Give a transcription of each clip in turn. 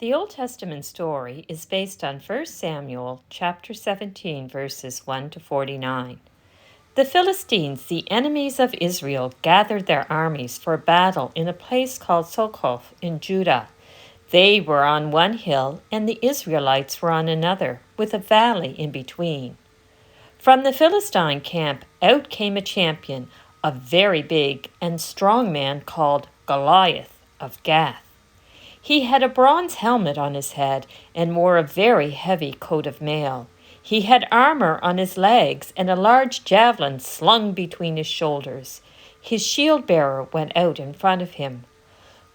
The Old Testament story is based on 1 Samuel chapter 17, verses 1 to 49. The Philistines, the enemies of Israel, gathered their armies for battle in a place called Succoth in Judah. They were on one hill, and the Israelites were on another, with a valley in between. From the Philistine camp out came a champion, a very big and strong man called Goliath of Gath. He had a bronze helmet on his head and wore a very heavy coat of mail. He had armor on his legs and a large javelin slung between his shoulders. His shield-bearer went out in front of him.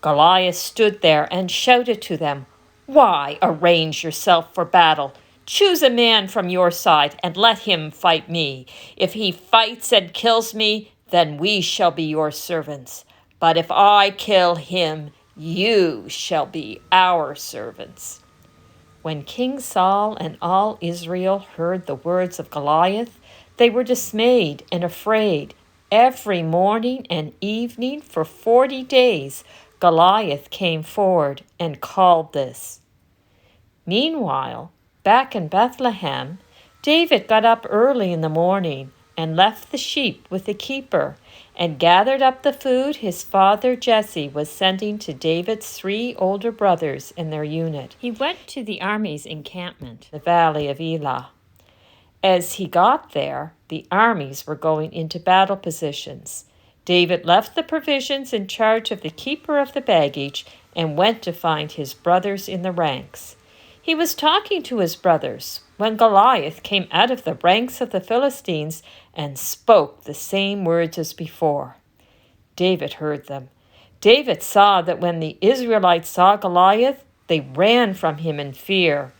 Goliath stood there and shouted to them, "Why arrange yourself for battle? Choose a man from your side and let him fight me. If he fights and kills me, then we shall be your servants. But if I kill him, you shall be our servants." When King Saul and all Israel heard the words of Goliath, they were dismayed and afraid. Every morning and evening for 40 days, Goliath came forward and called this. Meanwhile, back in Bethlehem, David got up early in the morning and left the sheep with the keeper and gathered up the food his father Jesse was sending to David's 3 older brothers and their unit. He went to the army's encampment, the valley of Elah. As he got there, the armies were going into battle positions. David left the provisions in charge of the keeper of the baggage and went to find his brothers in the ranks. He was talking to his brothers when Goliath came out of the ranks of the Philistines and spoke the same words as before. David heard them. David saw that when the Israelites saw Goliath, they ran from him in fear.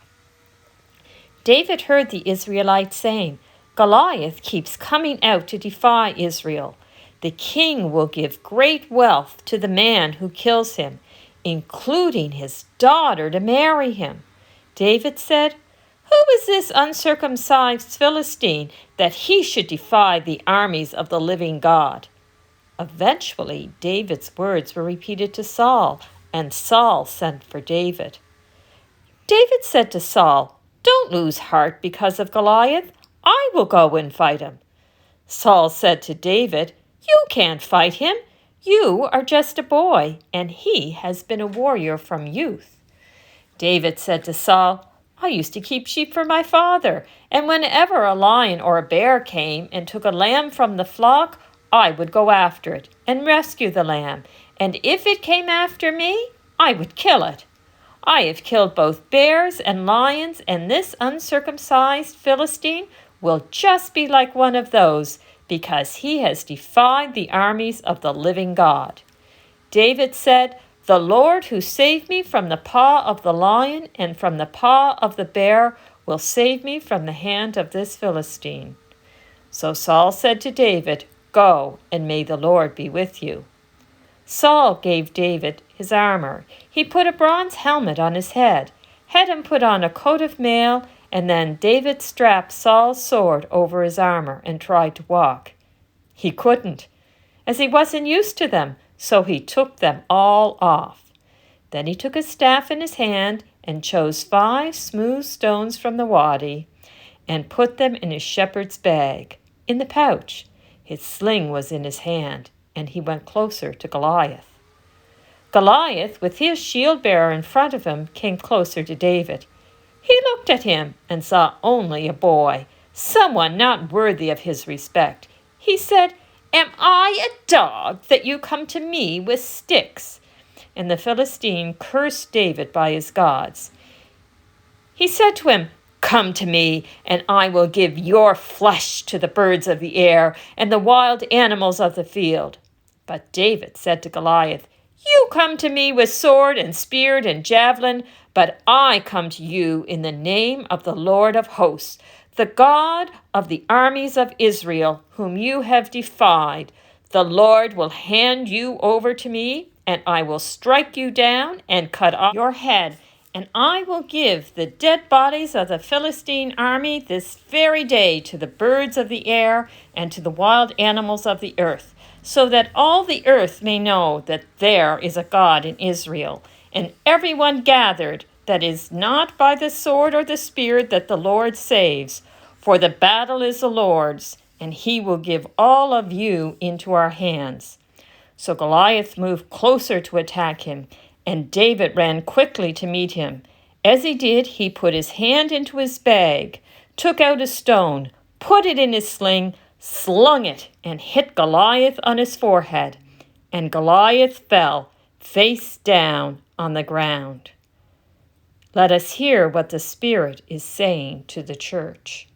David heard the Israelites saying, "Goliath keeps coming out to defy Israel. The king will give great wealth to the man who kills him, including his daughter to marry him." David said, "Who is this uncircumcised Philistine that he should defy the armies of the living God?" Eventually, David's words were repeated to Saul, and Saul sent for David. David said to Saul, "Don't lose heart because of Goliath. I will go and fight him." Saul said to David, "You can't fight him. You are just a boy, and he has been a warrior from youth." David said to Saul, "I used to keep sheep for my father, and whenever a lion or a bear came and took a lamb from the flock, I would go after it and rescue the lamb, and if it came after me, I would kill it. I have killed both bears and lions, and this uncircumcised Philistine will just be like one of those, because he has defied the armies of the living God." David said, "The Lord who saved me from the paw of the lion and from the paw of the bear will save me from the hand of this Philistine." So Saul said to David, "Go, and may the Lord be with you." Saul gave David his armor. He put a bronze helmet on his head, had him put on a coat of mail, and then David strapped Saul's sword over his armor and tried to walk. He couldn't, as he wasn't used to them, so he took them all off. Then he took a staff in his hand and chose 5 smooth stones from the wadi and put them in his shepherd's bag, in the pouch. His sling was in his hand, and he went closer to Goliath. Goliath, with his shield-bearer in front of him, came closer to David. He looked at him and saw only a boy, someone not worthy of his respect. He said, "Am I a dog that you come to me with sticks?" And the Philistine cursed David by his gods. He said to him, "Come to me, and I will give your flesh to the birds of the air and the wild animals of the field." But David said to Goliath, "You come to me with sword and spear and javelin, but I come to you in the name of the Lord of hosts, the God of the armies of Israel, whom you have defied. The Lord will hand you over to me, and I will strike you down and cut off your head, and I will give the dead bodies of the Philistine army this very day to the birds of the air and to the wild animals of the earth, so that all the earth may know that there is a God in Israel." And everyone gathered that is not by the sword or the spear that the Lord saves, for the battle is the Lord's, and he will give all of you into our hands." So Goliath moved closer to attack him, and David ran quickly to meet him. As he did, he put his hand into his bag, took out a stone, put it in his sling, slung it, and hit Goliath on his forehead. And Goliath fell face down on the ground. Let us hear what the Spirit is saying to the church.